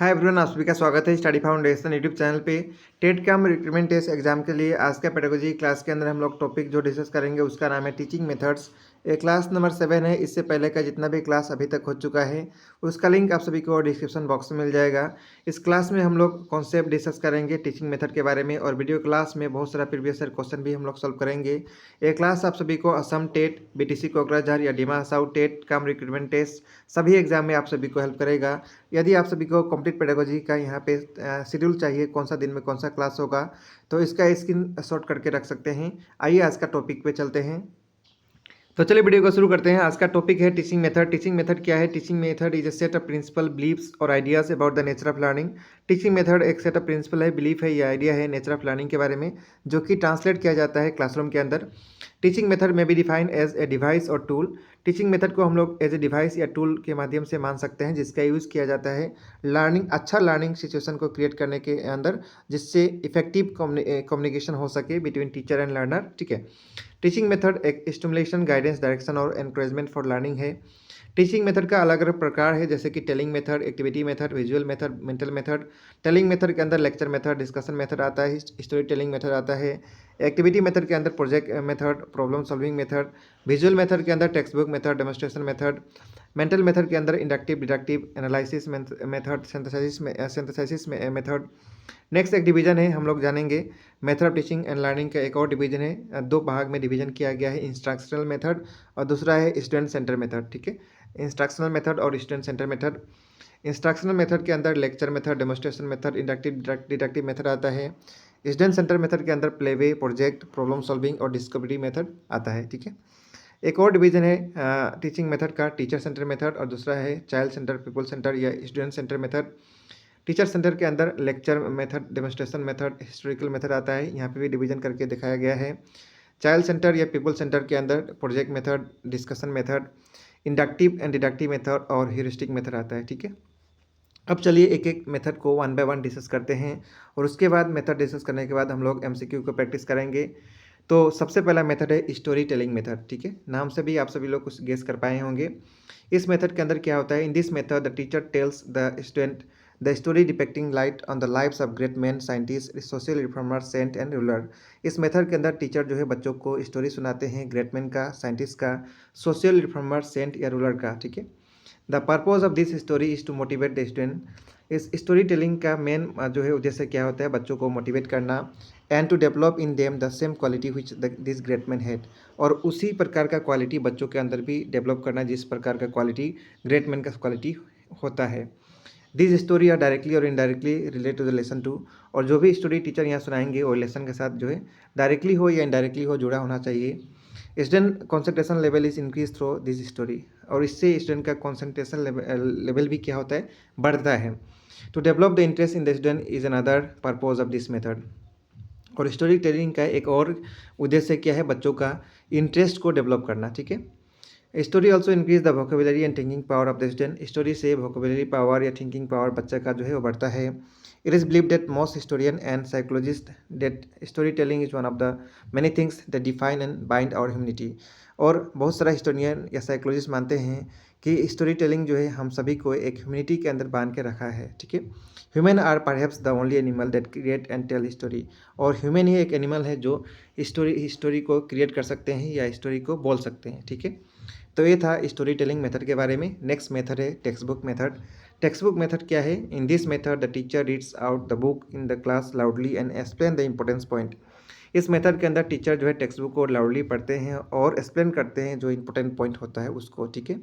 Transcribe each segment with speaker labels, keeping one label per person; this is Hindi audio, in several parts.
Speaker 1: हाय एवरीवन, आप सभी का स्वागत है स्टडी फाउंडेशन यूट्यूब चैनल पे। टेट कम रिक्रूटमेंट टेस्ट एग्जाम के लिए आज का पेडागोजी क्लास के अंदर हम लोग टॉपिक जो डिस्कस करेंगे उसका नाम है टीचिंग मेथड्स। ये क्लास नंबर 7 है। इससे पहले का जितना भी क्लास अभी तक हो चुका है उसका लिंक आप सभी को डिस्क्रिप्शन बॉक्स में मिल जाएगा। इस क्लास में हम लोग कॉन्सेप्ट डिस्कस करेंगे टीचिंग मेथड के बारे में, और वीडियो क्लास में बहुत सारा प्रीवियस ईयर क्वेश्चन भी हम लोग सॉल्व करेंगे। ये क्लास आप सभी को असम टेट, बीटीसी कोकराझार या डिमा हसाऊ टेट कम रिक्रूटमेंट टेस्ट सभी एग्जाम में आप सभी को हेल्प करेगा। यदि आप सभी को कंप्लीट पेडागोजी का यहाँ पे शेड्यूल चाहिए, कौन सा दिन में कौन सा क्लास होगा, तो इसका स्क्रीन शॉट करके रख सकते हैं। आइए आज का टॉपिक पे चलते हैं। तो चलिए वीडियो को शुरू करते हैं। आज का टॉपिक है टीचिंग मेथड। टीचिंग मेथड क्या है? Teaching method is a set of principle, believes और ideas about the nature of learning. Teaching method एक सेट ऑफ प्रिंसिपल है, बिलीफ है या आइडिया है नेचर ऑफ लर्निंग के बारे में, जो कि ट्रांसलेट किया जाता है क्लासरूम के अंदर। टीचिंग मेथड में be defined as a device और टूल। टीचिंग मेथड को हम लोग एज ए डिवाइस या टूल के माध्यम से मान सकते हैं, जिसका यूज़ किया जाता है अच्छा लर्निंग सिचुएशन को क्रिएट करने के अंदर, जिससे इफेक्टिव कम्युनिकेशन हो सके बिटवीन टीचर एंड लर्नर। ठीक है। टीचिंग मेथड एक स्टिमुलेशन, गाइडेंस, डायरेक्शन और एनकरेजमेंट फॉर लर्निंग है। टीचिंग मेथड का अलग अलग प्रकार है, जैसे कि telling method, activity method, visual method, mental method. Telling method के अंदर लेक्चर मेथड, डिस्कशन मेथड आता है, स्टोरी टेलिंग मेथड आता है। एक्टिविटी मेथड के अंदर project method, problem solving method. Visual method के अंदर text book method, demonstration method. Mental method के अंदर inductive, deductive, analysis method, synthesis method. Next एक डिवीजन है, हम लोग जानेंगे method of teaching and learning का एक और डिवीजन है। दो भाग में डिवीजन किया गया है, इंस्ट्रक्शनल मेथड और दूसरा है स्टूडेंट सेंटर मेथड। ठीक है, इंस्ट्रक्शनल मेथड और student centre method. Instructional method के अंदर lecture method, demonstration method, inductive, deductive method आता है। स्टूडेंट सेंटर मेथड के अंदर प्लेवे, प्रोजेक्ट, प्रॉब्लम सॉल्विंग और डिस्कवरी मेथड आता है। ठीक है, एक और डिवीजन है टीचिंग मेथड का, टीचर सेंटर मेथड, और दूसरा है चाइल्ड सेंटर, पीपल सेंटर या student centre method. Teacher centre के अंदर lecture method, demonstration method, historical method आता है, यहाँ पे भी डिवीजन करके दिखाया गया है। चाइल्ड सेंटर या पीपल सेंटर के अंदर project method, discussion method, inductive and deductive method और ह्यूरिस्टिक मेथड आता है। ठीक है, अब चलिए एक एक मेथड को वन बाय वन डिस्कस करते हैं, और उसके बाद मेथड डिस्कस करने के बाद हम लोग एमसीक्यू को प्रैक्टिस करेंगे। तो सबसे पहला मेथड है स्टोरी टेलिंग मेथड। ठीक है, नाम से भी आप सभी लोग कुछ गेस कर पाए होंगे। इस मेथड के अंदर क्या होता है? In this method the teacher tells the student the story depicting light on the lives of great man, scientist, social reformer, saint and ruler. इस मेथड के अंदर टीचर जो है बच्चों को स्टोरी सुनाते हैं ग्रेट मैन का, साइंटिस्ट का, सोशल रिफॉर्मर, सेंट या रूलर का। ठीक है, the purpose of this story is to motivate the student. इस स्टोरी टेलिंग का मेन जो है उद्देश्य क्या होता है? बच्चों को मोटिवेट करना, and to develop in them the same quality which this great man had, और उसी प्रकार का क्वालिटी बच्चों के अंदर भी डेवलप करना जिस प्रकार का क्वालिटी ग्रेट मैन का क्वालिटी होता है। दिस स्टोरी आर डायरेक्टली और indirectly relate to the lesson too, और जो भी स्टोरी टीचर यहाँ सुनाएंगे वो लेसन के साथ जो है डायरेक्टली हो या इनडायरेक्टली हो जुड़ा होना चाहिए। Student concentration level is increase through this story, और इससे स्टूडेंट का कॉन्सेंट्रेशन लेवल भी क्या होता है? बढ़ता है। To develop the interest in the student is another purpose of this method. और स्टोरी टेलिंग का एक और उद्देश्य क्या है? बच्चों का इंटरेस्ट को डेवलप करना। ठीक है, story also increase the vocabulary and thinking power of the student. Story से वोकेबुलरी पावर या थिंकिंग पावर बच्चे का जो है वो बढ़ता है। It is believe that most historian and psychologist that story telling is one of the many things that define and bind our humanity. और बहुत सारा हिस्टोरियन या साइकोलॉजिस्ट मानते हैं कि स्टोरी टेलिंग जो है हम सभी को एक ह्यूमनिटी के अंदर बांध के रखा है। ठीक है, human are perhaps the only animal that create and tell story, और ह्यूमन ही एक एनिमल है जो स्टोरी को क्रिएट कर सकते हैं या स्टोरी को बोल सकते हैं। ठीक है, तो ये था स्टोरी टेलिंग मेथड के बारे में। नेक्स्ट मेथड है text book method. Text book method क्या है? In this method the teacher reads out the book in the class loudly and explain the importance point. इस मेथड के अंदर टीचर जो है टेक्स्ट बुक को लाउडली पढ़ते हैं और एक्सप्लेन करते हैं जो इंपॉर्टेंट पॉइंट होता है उसको। ठीक है,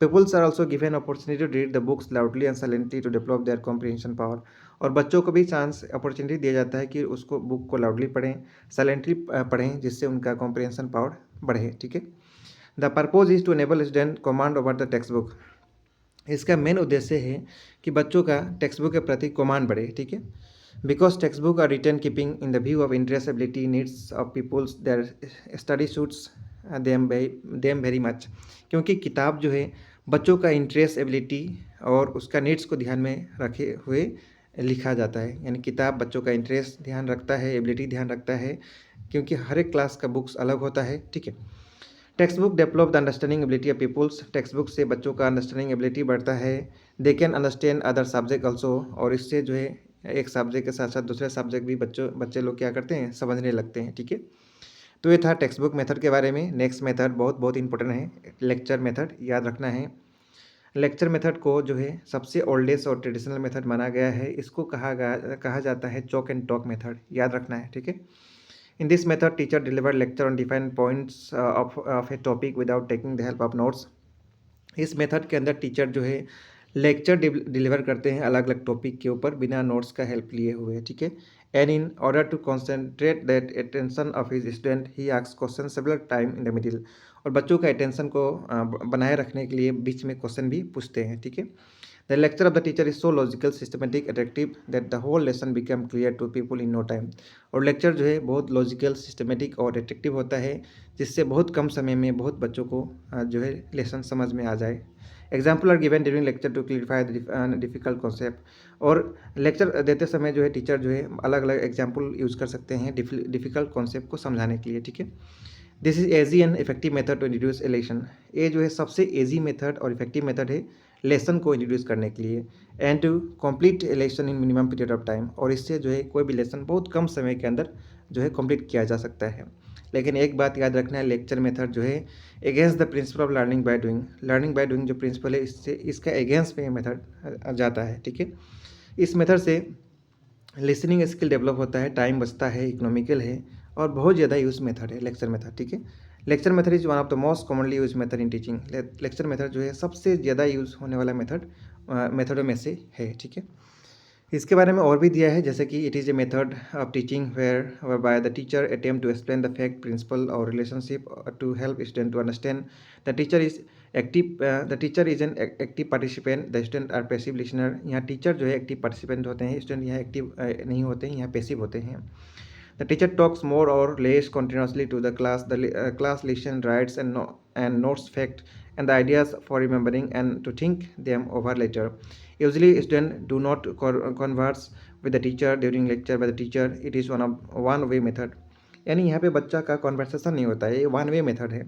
Speaker 1: peoples are also given opportunity to read the books loudly and silently to develop their comprehension power, और बच्चों को भी चांस अपॉर्चुनिटी दिया जाता है कि उसको बुक को लाउडली पढ़ें, साइलेंटली पढ़ें, जिससे उनका कॉम्प्रिहेंशन पावर बढ़े। ठीक है, the purpose is to enable student command over the text book. इसका मेन उद्देश्य है कि बच्चों का टेक्स्ट बुक के प्रति कमांड बढ़े। ठीक है, because text book are written keeping in the view of interest, ability, needs of peoples their study suits them very much. क्योंकि किताब जो है बच्चों का इंटरेस्ट, एबिलिटी और उसका नीड्स को ध्यान में रखे हुए लिखा जाता है। यानी किताब बच्चों का इंटरेस्ट ध्यान रखता है, एबिलिटी ध्यान रखता है, क्योंकि हर एक क्लास का बुक्स अलग होता है। ठीक है, text book develop the understanding ability of peoples. Text book से बच्चों का अंडरस्टैंडिंग एबिलिटी बढ़ता है। They can understand other subject also, और इससे जो है एक सब्जेक्ट के साथ साथ दूसरे सब्जेक्ट भी बच्चे लोग क्या करते हैं, समझने लगते हैं। ठीक है, तो ये था टेक्स्ट बुक मेथड के बारे में। नेक्स्ट मेथड बहुत बहुत इंपॉर्टेंट है, लेक्चर मेथड, याद रखना है। लेक्चर मेथड को जो है सबसे ओल्डेस्ट और ट्रेडिशनल मेथड माना गया है। इसको कहा जाता है चॉक एंड टॉक मेथड, याद रखना है। ठीक है, in this method teacher deliver lecture on defined points of A topic without taking the help of notes. इस मेथड के अंदर टीचर जो है लेक्चर डिलीवर करते हैं अलग अलग टॉपिक के ऊपर बिना नोट्स का हेल्प लिए हुए। ठीक है, and in order to concentrate that attention of his student he asks question several time in the middle. और बच्चों का अटेंशन को बनाए रखने के लिए बीच में क्वेश्चन भी पूछते हैं। ठीक है, the lecture of the teacher is so logical, systematic, attractive that the whole lesson become clear to people in no time. और लेक्चर जो है बहुत लॉजिकल, सिस्टमेटिक और अट्रैक्टिव होता है, जिससे बहुत कम समय में बहुत बच्चों को जो है लेसन समझ में आ जाए। Example are given during lecture to clarify the difficult concept. और लेक्चर देते समय जो है टीचर जो है अलग अलग एग्जाम्पल यूज़ कर सकते हैं डिफिकल्ट कॉन्सेप्ट को समझाने के लिए। ठीक है, this is easy and effective method to introduce a lesson. ये जो है सबसे ईजी मेथड और इफेक्टिव मेथड है लेसन को इंट्रोड्यूस करने के लिए, and to complete a lesson in minimum period of time. और इससे जो है कोई भी लेसन बहुत कम समय के अंदर जो है कंप्लीट किया जा सकता है। लेकिन एक बात याद रखना है, लेक्चर मेथड जो है against the principle of learning by doing जो प्रिंसिपल है, इससे इसका अगेंस्ट में मेथड जाता है। ठीक है, इस मेथड से लिसनिंग स्किल डेवलप होता है, टाइम बचता है, इकोनॉमिकल है और बहुत ज़्यादा यूज मेथड है लेक्चर मेथड। ठीक है, lecture method is one of the most commonly use method in teaching. Lecture method जो है सबसे ज़्यादा यूज़ होने वाला मेथडों में से है। ठीक है, इसके बारे में और भी दिया है, जैसे कि it is a method of teaching whereby the teacher attempt to explain the fact, principle और relationship to help student to understand. The teacher is an active participant, the student are passive listener. यहाँ टीचर जो है एक्टिव पार्टिसिपेंट होते हैं, स्टूडेंट यहाँ एक्टिव नहीं होते हैं, यहाँ पैसिव होते हैं। द टीचर टॉक्स मोर और less continuously to the class. The class listen, writes and notes fact and the ideas for remembering and to think them over later. Usually students do not converse with the teacher during lecture by the teacher. It is one way method. यानी यहाँ पे बच्चा का कॉन्वर्सेशन नहीं होता है, ये वन वे मेथड है।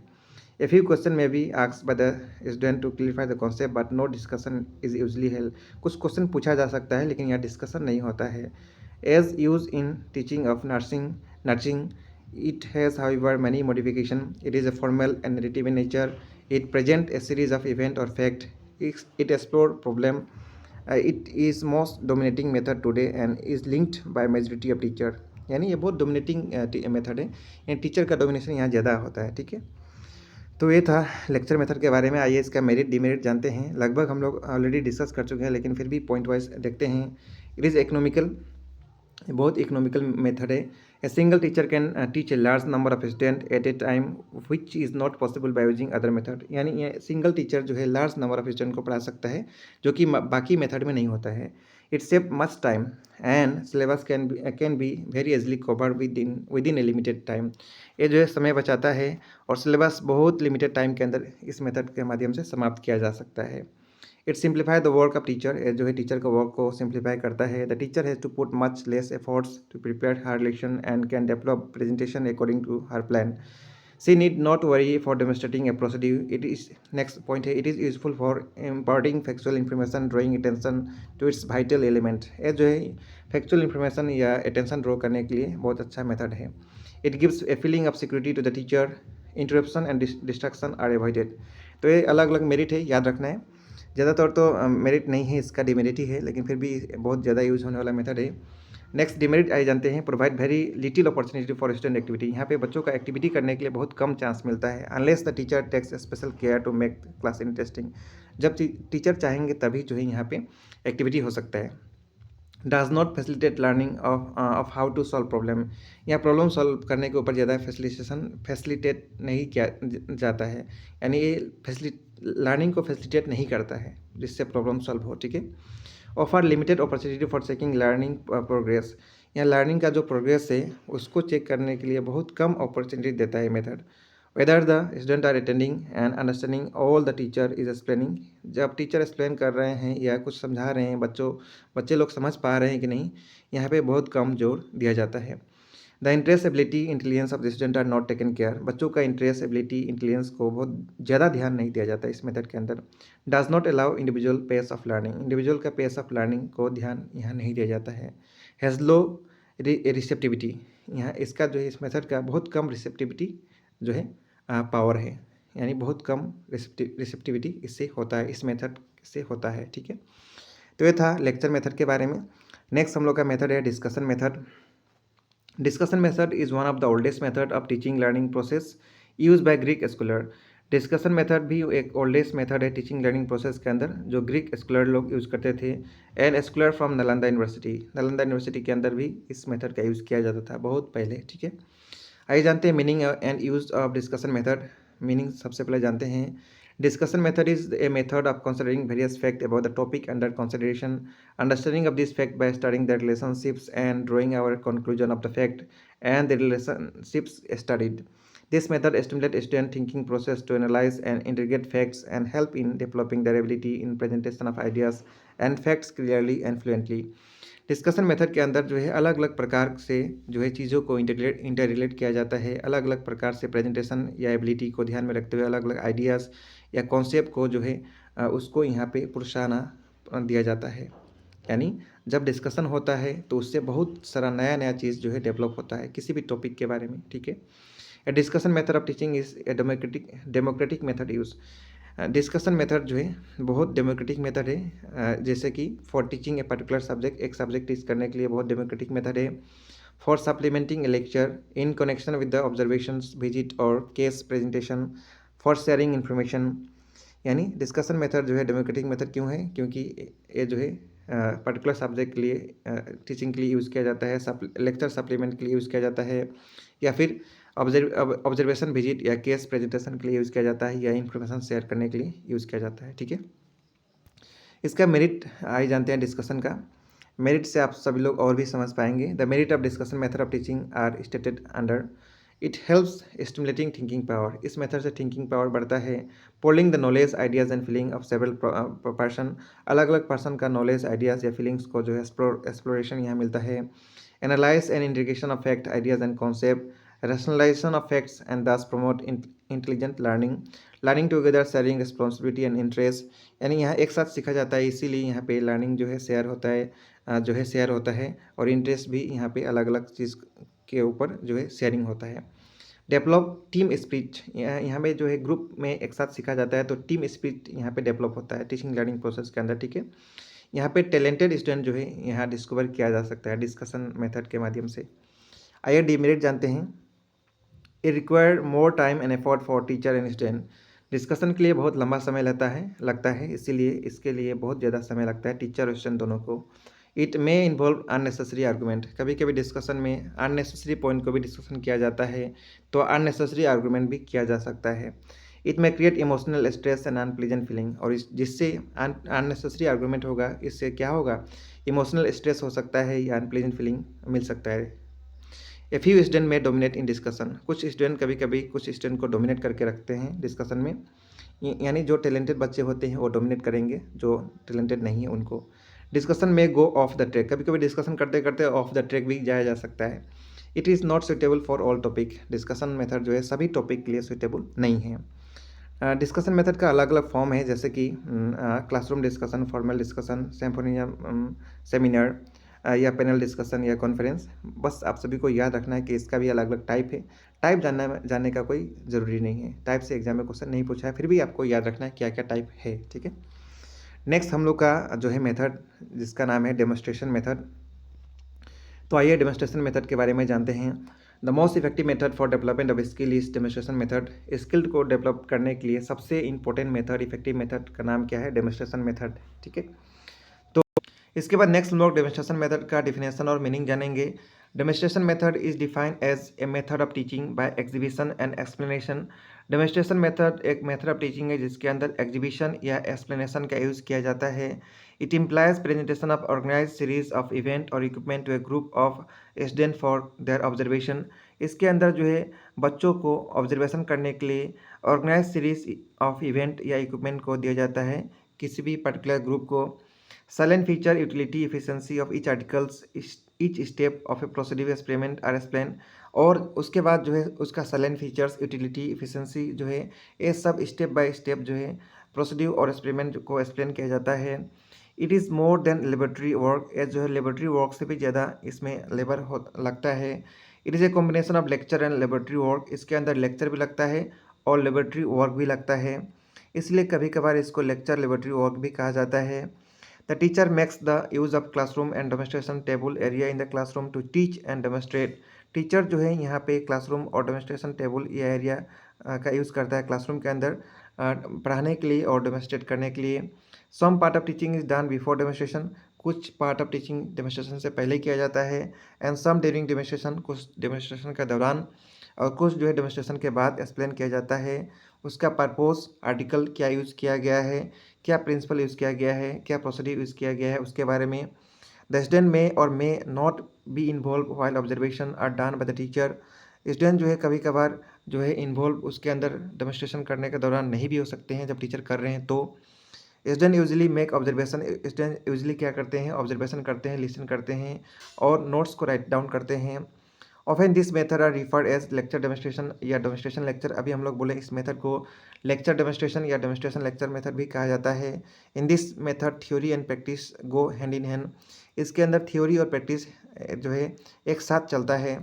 Speaker 1: A few question may be asked by the student to clarify the concept, but no discussion is usually held. कुछ क्वेश्चन पूछा जा सकता है लेकिन यहाँ डिस्कशन नहीं होता है। As used in teaching of nursing, it has however many modification. It is a formal and narrative in nature. It present a series of event or fact. It explore problem. It is most dominating method today and is linked by majority of teacher. यानी ये बहुत डोमिनेटिंग मेथड है, यानी टीचर का डोमिनेशन यहाँ ज़्यादा होता है। ठीक है, तो ये था लेक्चर मेथड के बारे में। आइए इसका मेरिट डिमेरिट जानते हैं। लगभग हम लोग ऑलरेडी डिस्कस कर चुके हैं, लेकिन फिर भी पॉइंट वाइज देखते हैं। इट इज़ इकोनॉमिकल, बहुत इकोनॉमिकल मेथड है। A single teacher can teach a large number of student at A time which is not possible by using other method. यानी ये सिंगल टीचर जो है लार्ज नंबर ऑफ स्टूडेंट को पढ़ा सकता है, जो कि बाकी मेथड में नहीं होता है। It save much time and syllabus can be very easily cover with in A limited time. ये जो है समय बचाता है और सिलेबस बहुत लिमिटेड टाइम के अंदर इस मेथड के माध्यम से समाप्त किया जा सकता है। It simplify the work of teacher, जो है टीचर का वर्क को सिंप्लीफाई करता है। The teacher has to put much less efforts to prepare her lesson and can develop presentation according to her plan. She need not worry for demonstrating a procedure. It is next point है, it is useful for imparting factual information, drawing attention to its vital element. ये जो है फैक्चुअल इन्फॉर्मेशन या अटेंशन ड्रॉ करने के लिए बहुत अच्छा मेथड है। It gives a feeling of security to the teacher, interruption and distraction are avoided. तो ये अलग अलग मेरिट है, याद रखना है। ज़्यादातर तो मेरिट नहीं है, इसका डिमेरिट ही है, लेकिन फिर भी बहुत ज़्यादा यूज़ होने वाला मेथड है। नेक्स्ट डिमेरिट आइए जानते हैं। Provide very little opportunity for student activity. यहाँ पे बच्चों का एक्टिविटी करने के लिए बहुत कम चांस मिलता है। Unless the teacher takes special care to make class interesting. जब टीचर चाहेंगे तभी जो है यहाँ पे एक्टिविटी हो सकता है। Does not facilitate learning of how to solve problem. या प्रॉब्लम सॉल्व करने के ऊपर ज़्यादा फैसिलिटेट नहीं किया जाता है, यानी ये लर्निंग को फैसिलिटेट नहीं करता है जिससे प्रॉब्लम सॉल्व हो। ठीक है, offer limited opportunity for checking learning progress. यहाँ लर्निंग का जो प्रोग्रेस है उसको चेक करने के लिए बहुत कम अपॉर्चुनिटी देता है method. Whether the student are attending and understanding all the teacher is explaining. जब टीचर एक्सप्लेन कर रहे हैं या कुछ समझा रहे हैं, बच्चे लोग समझ पा रहे हैं कि नहीं, यहाँ पे बहुत कम जोर दिया जाता है। The interest ability intelligence of the student are not taken care. बच्चों का इंटरेस्ट एबिलिटी इंटेलिजेंस को बहुत ज़्यादा ध्यान नहीं दिया जाता इस मेथड के अंदर। Does not allow individual pace of learning, individual का पेस ऑफ लर्निंग को ध्यान यहाँ नहीं दिया जाता है। हैज़ लो रिसेप्टिविटी, यहाँ इसका जो है इस मेथड का बहुत कम रिसेप्टिविटी जो है पावर है, यानी बहुत कम रिसेप्टिविटी इससे होता है, इस मेथड से होता है। ठीक है, तो ये था लेक्चर मेथड के बारे में। नेक्स्ट हम लोग का मेथड है discussion method. Discussion method is one of the oldest method of teaching learning process use by Greek scholar. Discussion method भी एक ओल्डेस्ट मेथड है टीचिंग लर्निंग प्रोसेस के अंदर, जो ग्रीक स्कॉलर लोग यूज़ करते थे। And scholar from Nalanda university, Nalanda university के अंदर भी इस मेथड का यूज़ किया जाता था बहुत पहले। ठीक है, आइए जानते हैं meaning and use of discussion method. Meaning सबसे पहले जानते हैं। Discussion method is a method of considering various facts about the topic under consideration, understanding of this fact by studying the relationships and drawing our conclusion of the fact and the relationships studied. This method stimulates student thinking process to analyze and integrate facts and help in developing their ability in presentation of ideas and facts clearly and fluently. Discussion method के अंदर जो है अलग अलग प्रकार से जो है चीज़ों को इंटर रिलेट किया जाता है, अलग अलग प्रकार से प्रेजेंटेशन या एबिलिटी को ध्यान में रखते हुए अलग अलग आइडियाज़ या कॉन्सेप्ट को जो है उसको यहाँ पे प्रोत्साहन दिया जाता है। यानी जब डिस्कशन होता है तो उससे बहुत सारा नया नया चीज़ जो है डेवलप होता है किसी भी टॉपिक के बारे में। ठीक है, a discussion method of teaching is a democratic method use. Discussion method जो है बहुत डेमोक्रेटिक मेथड है, जैसे कि for teaching a particular subject, एक सब्जेक्ट टीच करने के लिए बहुत डेमोक्रेटिक मेथड है। For supplementing a lecture in connection with the observations visit और case presentation, for sharing information. यानी डिस्कशन मेथड जो है डेमोक्रेटिक मेथड क्यों है, क्योंकि ये जो है पर्टिकुलर सब्जेक्ट के लिए टीचिंग के लिए यूज़ किया जाता है, लेक्चर सप्लीमेंट के लिए यूज़ किया जाता है, या फिर ऑब्जर्वेशन विजिट या केस प्रेजेंटेशन के लिए यूज़ किया जाता है, या इन्फॉर्मेशन शेयर करने के लिए यूज़ किया जाता है। ठीक है, इसका मेरिट आइए जानते हैं डिस्कशन का। मेरिट से आप सभी लोग और भी समझ पाएंगे। The merit of discussion method of teaching are stated under. It helps stimulating thinking power, इस मेथड से थिंकिंग पावर बढ़ता है। Pooling the knowledge ideas and feeling of several person, अलग अलग पर्सन का नॉलेज आइडियाज़ या फीलिंग्स को जो है एक्सप्लोरेशन यहाँ मिलता है। Analyse and integration of fact ideas and concept, rationalization of facts and thus promote intelligent learning together sharing responsibility and interest। यानी यहाँ एक साथ सीखा जाता है, इसीलिए यहाँ पे लर्निंग जो है शेयर होता है, जो है शेयर होता है, और इंटरेस्ट भी यहाँ पे अलग अलग चीज़ के ऊपर जो है शेयरिंग होता है। डेवलप टीम स्पिरिट, यहाँ पे जो है ग्रुप में एक साथ सीखा जाता है, तो टीम स्पिरिट यहाँ पे डेवलप होता है टीचिंग लर्निंग प्रोसेस के अंदर। ठीक है, यहाँ पे टैलेंटेड स्टूडेंट जो है यहाँ डिस्कवर किया जा सकता है डिस्कशन मेथड के माध्यम से। आइए डीमेरिट जानते हैं। It require more time and effort for teacher and student, discussion के लिए बहुत लंबा समय लगता है, इसीलिए इसके लिए बहुत ज़्यादा समय लगता है टीचर और स्टूडेंट दोनों को। It may involve unnecessary argument, कभी कभी डिस्कशन में अननेसेसरी पॉइंट को भी डिस्कशन किया जाता है, तो अननेसेसरी आर्गूमेंट भी किया जा सकता है। It may create emotional stress and unpleasant feeling, और जिससे अननेसेसरी आर्गूमेंट होगा इससे क्या होगा, इमोशनल स्ट्रेस हो सकता है या अनप्लीजेंट फीलिंग मिल सकता है। ए फ्यू स्टूडेंट में डोमिनेट इन डिस्कशन, कुछ स्टूडेंट कभी कभी कुछ स्टूडेंट को डोमिनेट करके रखते हैं डिस्कशन में, यानी जो टैलेंटेड बच्चे होते हैं वो डोमिनेट करेंगे, जो टैलेंटेड नहीं है उनको। डिस्कशन में गो ऑफ द ट्रैक, कभी कभी डिस्कशन करते करते ऑफ द ट्रैक भी जाया जा सकता है। It is not suitable for all topic, discussion method जो है सभी टॉपिक के लिए सुटेबल नहीं है। डिस्कशन मेथड का अलग अलग फॉर्म है, जैसे कि classroom discussion, formal discussion, symposium seminar, या पैनल डिस्कशन या कॉन्फ्रेंस। बस आप सभी को याद रखना है कि इसका भी अलग अलग टाइप है। टाइप जानने का कोई ज़रूरी नहीं है, टाइप से एग्जाम में क्वेश्चन नहीं पूछा है, फिर भी आपको याद रखना है क्या क्या टाइप है। ठीक है, नेक्स्ट हम लोग का जो है मेथड जिसका नाम है डेमोन्स्ट्रेशन मेथड। तो आइए डेमोन्स्ट्रेशन मेथड के बारे में जानते हैं। The most effective method for development of skill is demonstration method. Skill को डेवलप करने के लिए सबसे इंपॉर्टेंट मेथड, इफेक्टिव मेथड का नाम क्या है, डेमोन्स्ट्रेशन मेथड। ठीक है, इसके बाद नेक्स्ट हम लोग डेमोन्स्ट्रेशन मेथड का डिफिनेशन और मीनिंग जानेंगे। Demonstration method is defined as a method of teaching by exhibition and explanation. Demonstration method एक मेथड ऑफ टीचिंग है जिसके अंदर एग्जीबिशन या एक्सप्लेनेशन का यूज़ किया जाता है। It implies presentation of organise series of event और equipment to a group of student for their observation. इसके अंदर जो है बच्चों को ऑब्जर्वेशन करने के लिए ऑर्गेनाइज सीरीज ऑफ इवेंट या इक्विपमेंट को दिया जाता है किसी भी पर्टिकुलर ग्रुप को। Silent feature utility efficiency of each articles each step of a procedure experiment are explain, और उसके बाद जो है उसका साइलेंट फीचर्स, यूटिलिटी, इफिशिएंसी जो है ये सब स्टेप बाय स्टेप जो है प्रोसीड्यूर और एक्सपेरिमेंट को एक्सप्लेन किया जाता है। It is more than laboratory work, ये जो है लेबोरेटरी वर्क से भी ज़्यादा इसमें लेबर हो लगता है। It is a combination of lecture and laboratory work, इसके अंदर लेक्चर भी लगता है और लेबोरेटरी वर्क भी लगता है, इसलिए कभी कभार इसको लेक्चर लेबोरेटरी वर्क भी कहा जाता है। The teacher makes the use of classroom and demonstration table area in the classroom to teach and demonstrate. Teacher जो है यहाँ पे क्लासरूम और डेमोस्ट्रेशन टेबल या एरिया का यूज़ करता है क्लासरूम के अंदर पढ़ाने के लिए और डेमोस्ट्रेट करने के लिए। Some part of teaching is done before demonstration, कुछ पार्ट ऑफ टीचिंग डेमोस्ट्रेशन से पहले किया जाता है। एंड सम ड्यूरिंग डेमोस्ट्रेशन, कुछ डेमोस्ट्रेशन का दौरान, और कुछ जो है डेमोस्ट्रेशन के बाद एक्सप्लेन किया जाता है। उसका पर्पस, आर्टिकल क्या यूज़ किया गया है, क्या प्रिंसिपल यूज़ किया गया है, क्या प्रोसीड्यूर यूज़ किया गया है, उसके बारे में। The student may or may not be involve while observation are done by the teacher. Student जो है कभी कभार जो है इन्वॉल्व उसके अंदर डेमोस्ट्रेशन करने के दौरान नहीं भी हो सकते हैं जब टीचर कर रहे हैं तो। Student usually make observation, student usually क्या करते हैं, ऑब्जर्वेशन करते हैं, लिसन करते हैं और नोट्स को राइट डाउन करते हैं। Often this method are referred as lecture demonstration या डेमोस्ट्रेशन लेक्चर। अभी हम लोग बोले इस मेथड को लेक्चर डेमोस्ट्रेशन या डेमोस्ट्रेशन लेक्चर मेथड भी कहा जाता है। In this method theory and practice go hand in hand, इसके अंदर थ्योरी और प्रैक्टिस जो है एक साथ चलता है।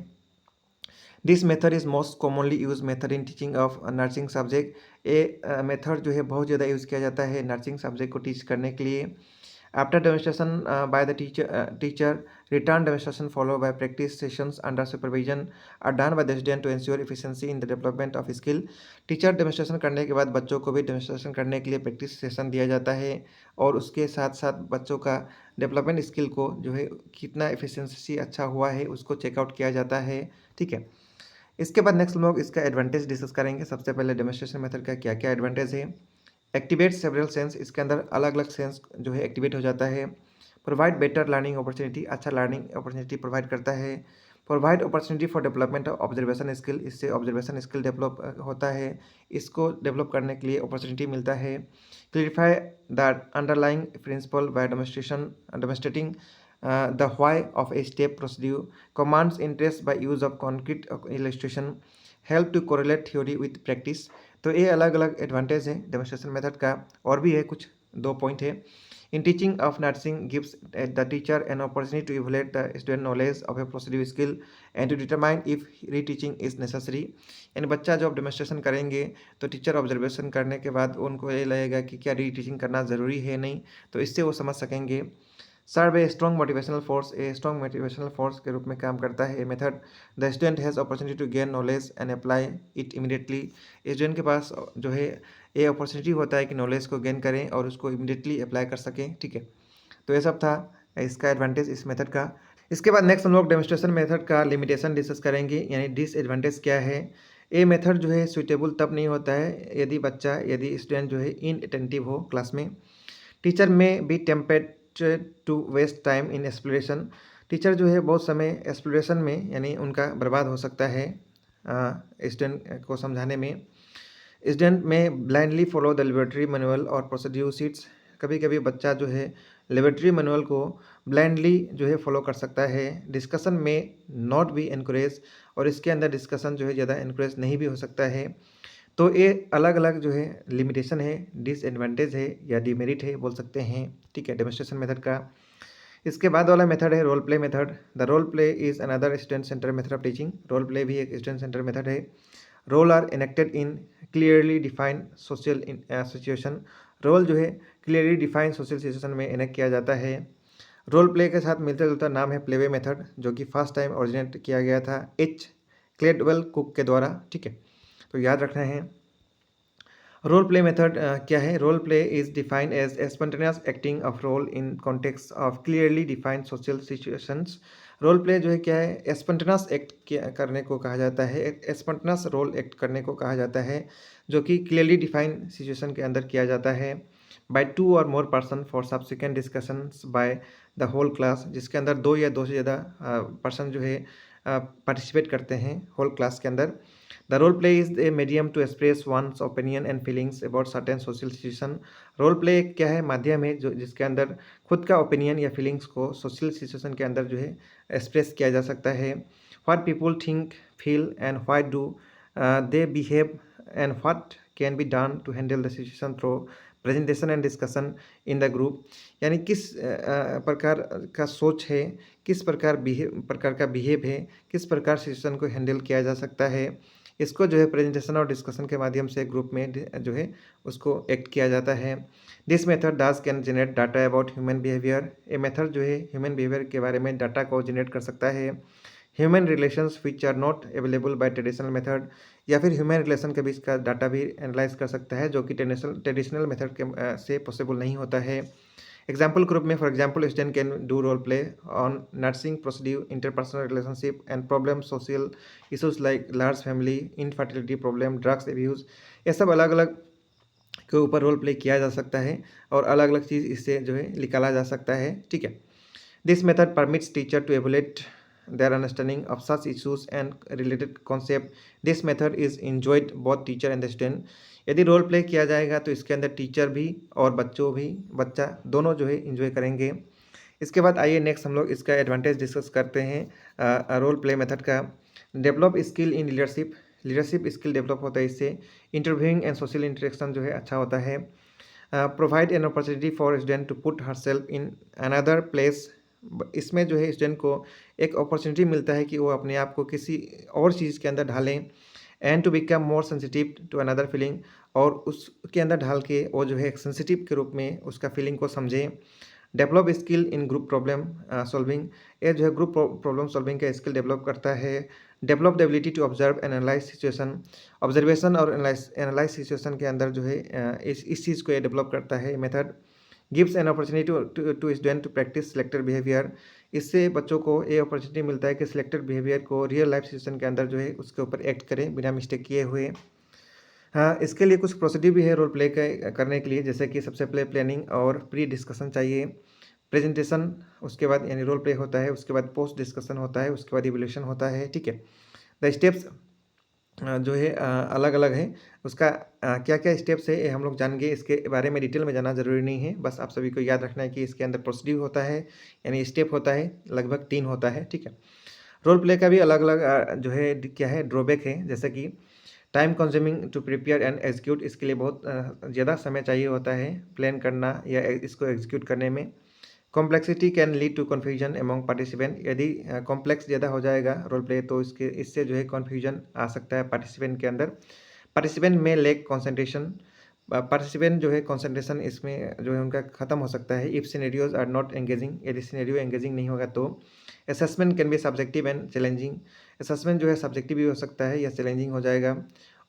Speaker 1: This method is most commonly use method in teaching of nursing subject. ये मेथड जो है बहुत ज़्यादा यूज़ किया जाता है नर्सिंग सब्जेक्ट को टीच करने के लिए। After demonstration by the teacher return demonstration follow by practice sessions under supervision are done by the student to ensure efficiency in the development of skill. Teacher demonstration करने के बाद बच्चों को भी डेमोस्ट्रेशन करने के लिए प्रैक्टिस सेशन दिया जाता है और उसके साथ साथ बच्चों का डेवलपमेंट स्किल को जो है कितना एफिशिएंसी अच्छा हुआ है उसको चेकआउट किया जाता है। ठीक है, इसके बाद नेक्स्ट हम लोग इसका एडवांटेज डिस्कस करेंगे। सबसे पहले डेमोस्ट्रेशन मेथड का क्या क्या एडवांटेज है। एक्टिवेट सेवरल सेंस, इसके अंदर अलग अलग सेंस जो है एक्टिवेट हो जाता है। प्रोवाइड बेटर लर्निंग अपॉर्चुनिटी, अच्छा लर्निंग अपॉर्चुनिटी प्रोवाइड करता है। Provide opportunity for development of observation skill, इससे ऑब्जर्वेशन स्किल डेवलप होता है, इसको डेवलप करने के लिए अपॉर्चुनिटी मिलता है। Clarify the underlying principal bye demonstrating the why of a step procedure, commands interest by use of concrete illustration, help to correlate theory with practice। तो ये अलग अलग एडवांटेज है डेमोस्ट्रेशन मेथड का, और भी है कुछ 2 पॉइंट है। In teaching of nursing gives the teacher an opportunity to evaluate the student knowledge of a procedure skill and to determine if reteaching is necessary. यानी बच्चा जब डेमोस्ट्रेशन करेंगे तो टीचर ऑब्जर्वेशन करने के बाद उनको ये लगेगा कि क्या रीटीचिंग करना ज़रूरी है नहीं, तो इससे वो समझ सकेंगे। Serve a strong motivational force, a strong motivational force के रूप में काम करता है ये मेथड। The student has opportunity to gain knowledge and apply it immediately. Student के पास जो है ये अपॉर्चुनिटी होता है कि नॉलेज को गेन करें और उसको इमीडिएटली अप्लाई कर सकें। ठीक है, तो ये सब था इसका एडवांटेज इस मेथड का। इसके बाद नेक्स्ट हम लोग डेमोस्ट्रेशन मेथड का लिमिटेशन डिस्कस करेंगे, यानी डिसएडवांटेज क्या है। ये मेथड जो है सुइटेबल तब नहीं होता है यदि स्टूडेंट जो है इनअटेंटिव हो क्लास में। Teacher may be tempted to waste time in exploration, teacher जो है बहुत समय एक्सप्लोरेशन में यानी उनका बर्बाद हो सकता है स्टूडेंट को समझाने में। स्टूडेंट में blindly follow the laboratory manual और प्रोसीड्यूर शीट्स, कभी कभी बच्चा जो है लेबोरेटरी मैनुअल को ब्लाइंडली जो है फॉलो कर सकता है। डिस्कशन में नॉट बी एनकरेज, और इसके अंदर डिस्कशन जो है ज़्यादा एनकरेज नहीं भी हो सकता है। तो ये अलग अलग जो है लिमिटेशन है, डिसएडवांटेज है या डिमेरिट है बोल सकते हैं। ठीक है, डेमोस्ट्रेशन मेथड का। इसके बाद वाला मेथड है role play method. The role play is another student centre method of teaching. Role play भी एक स्टूडेंट सेंटर मेथड है। Role are enacted in clearly defined social situation, role जो है क्लियरली डिफाइंड सोशल सिचुएशन में इनेक्ट किया जाता है। रोल प्ले के साथ मिलता जुलता नाम है प्लेवे मेथड, जो कि फर्स्ट टाइम ओरिजिनेट किया गया था एच क्लेडवेल कुक के द्वारा। ठीक है, तो याद रखना है। रोल प्ले मेथड क्या है। Role play is defined as spontaneous acting of role in context of clearly defined social situations. Role play जो है क्या है, स्पॉन्टेनियस एक्ट करने को कहा जाता है, स्पॉन्टेनियस रोल एक्ट करने को कहा जाता है, जो कि क्लियरली डिफाइंड सिचुएशन के अंदर किया जाता है by 2 or more person for subsequent discussions by the whole class, जिसके अंदर 2 या 2 से ज़्यादा पर्सन जो है पार्टिसिपेट करते हैं होल क्लास के अंदर। The role play is a medium to express one's opinion and feelings about certain social situation. Role play क्या है, माध्यम है जो जिसके अंदर खुद का ओपिनियन या फीलिंग्स को सोशल सिचुएशन के अंदर जो है एक्सप्रेस किया जा सकता है। What people think, feel and why do they behave and what can be done to handle the situation through presentation and discussion in the group. यानी किस प्रकार का सोच है, किस प्रकार का बिहेव है, किस प्रकार सिचुएशन को हैंडल किया जा सकता है, इसको जो है प्रेजेंटेशन और डिस्कशन के माध्यम से ग्रुप में जो है उसको एक्ट किया जाता है। This method does can generate data about human behaviour. ये मेथड जो है ह्यूमन बिहेवियर के बारे में डाटा को जनरेट कर सकता है। Human relations which are not available by traditional method, या फिर ह्यूमन रिलेशन के बीच का डाटा भी एनालाइज कर सकता है जो कि ट्रेडिशनल मेथड के से पॉसिबल नहीं होता है। एग्जाम्पल ग्रुप में, for example, student can do role play on nursing procedure, interpersonal relationship and problem, social issues like large family, infertility problem, drugs abuse. ये सब अलग अलग के ऊपर रोल प्ले किया जा सकता है और अलग अलग चीज़ इससे जो है निकाला जा सकता है। ठीक है। This method permits teacher to evaluate their understanding of such issues and related concept. This method is enjoyed both teacher and the student. यदि रोल प्ले किया जाएगा तो इसके अंदर टीचर भी और बच्चा दोनों जो है इंजॉय करेंगे। इसके बाद आइए नेक्स्ट हम लोग इसका एडवांटेज डिस्कस करते हैं रोल प्ले मेथड का। Develop skill in leadership skill develop होता है इससे। इंटरव्यूइंग एंड सोशल इंटरेक्शन जो है अच्छा होता है। Provide an opportunity for student to put herself in another place. इसमें जो है स्टूडेंट को एक अपॉर्चुनिटी मिलता है कि वो अपने आप को किसी और चीज़ के अंदर ढालें। And to become more sensitive to another feeling, और उसके अंदर ढाल के वो जो है एक सेंसिटिव के रूप में उसका फीलिंग को समझें। Develop skill in group problem solving, ये जो है ग्रुप प्रॉब्लम सॉल्विंग का स्किल डेवलप करता है। Develop the ability to observe and analyse situation, observation और एनालाइज सिचुएशन के अंदर जो है इस चीज़ को ये डेवलप करता है method. Gives an opportunity to student to practise selected behaviour, इससे बच्चों को ये अपॉर्चुनिटी मिलता है कि सिलेक्टेड बिहेवियर को रियल लाइफ सिचुएशन के अंदर जो है उसके ऊपर एक्ट करें बिना मिस्टेक किए हुए। हाँ, इसके लिए कुछ प्रोसीड्यूर भी है रोल प्ले करने के लिए, जैसे कि सबसे पहले प्लानिंग और प्री डिस्कशन चाहिए, प्रेजेंटेशन, उसके बाद यानी रोल प्ले होता है, उसके बाद पोस्ट डिस्कशन होता है, उसके बाद इवोल्यूशन होता है। ठीक है। द स्टेप्स जो है अलग अलग है, उसका क्या क्या स्टेप्स है ये हम लोग जानेंगे। इसके बारे में डिटेल में जानना ज़रूरी नहीं है, बस आप सभी को याद रखना है कि इसके अंदर प्रोसीड्यूर होता है, यानी स्टेप होता है, लगभग 3 होता है। ठीक है। रोल प्ले का भी अलग अलग जो है क्या है ड्रॉबैक है, जैसे कि time consuming to prepare and execute, इसके लिए बहुत ज़्यादा समय चाहिए होता है प्लान करना या इसको एग्जीक्यूट करने में। Complexity can lead to confusion among participant, यदि कॉम्प्लेक्स ज़्यादा हो जाएगा रोल प्ले तो इससे जो है कन्फ्यूजन आ सकता है पार्टिसिपेंट के अंदर। पार्टिसिपेंट में लेक कॉन्सेंट्रेशन, पार्टिसिपेंट जो है कॉन्सेंट्रेशन इसमें जो है उनका ख़त्म हो सकता है। If scenarios are not engaging, यदि सिनेरियो एंगेजिंग नहीं होगा तो। Assessment can be subjective and challenging, assessment जो है सब्जेक्टिव भी हो सकता है या चैलेंजिंग हो जाएगा।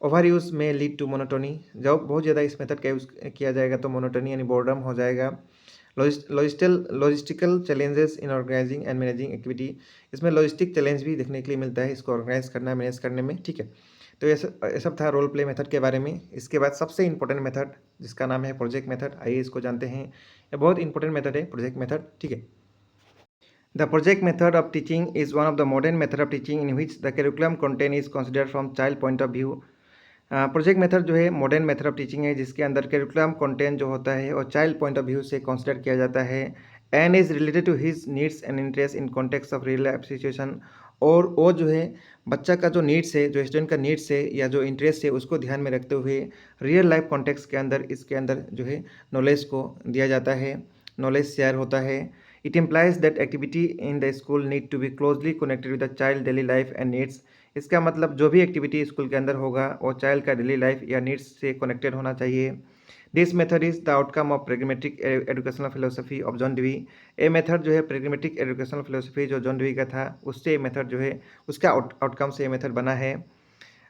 Speaker 1: ओवर यूज़ में लीड टू मोनोटोनी, जब बहुत ज़्यादा इस मेथड का यूज़ किया जाएगा तो मोनोटोनी यानी बोर्डम हो जाएगा। Logistical challenges in organizing and managing activity, इसमें लॉजिस्टिक चैलेंज भी देखने के लिए मिलता है इसको ऑर्गेनाइज करना, मैनेज करने में। ठीक है। तो ये सब था रोल प्ले मेथड के बारे में। इसके बाद सबसे इंपॉर्टेंट मेथड जिसका नाम है प्रोजेक्ट मेथड, आइए इसको जानते हैं। ये बहुत इंपॉर्टेंट मेथड है प्रोजेक्ट मेथड। ठीक है। The project method of teaching is one of the modern method of teaching in which the curriculum content is considered from child point of view. Project method जो है मॉडर्न मेथड ऑफ टीचिंग है जिसके अंदर करिकुलम कंटेंट जो होता है और चाइल्ड पॉइंट ऑफ व्यू से कंसिडर किया जाता है। And is related to his needs and interest in context of real life situation, और वो जो है बच्चा का जो नीड्स है, जो स्टूडेंट का नीड्स है या जो इंटरेस्ट है उसको ध्यान में रखते हुए रियल लाइफ कॉन्टेक्स्ट के अंदर इसके अंदर जो है नॉलेज को दिया जाता है, नॉलेज शेयर होता है। It implies that activity in the school need to be closely connected with the child daily life and needs, इसका मतलब जो भी एक्टिविटी स्कूल के अंदर होगा वो चाइल्ड का डेली लाइफ या नीड्स से कनेक्टेड होना चाहिए। This method is the outcome of pragmatic educational philosophy of John Dewey. ये मेथड जो है प्रेगमेटिक एजुकेशनल फिलोसफी जो जॉन डेवी का था उससे मेथड जो है उसका आउटकम से ये मेथड बना है।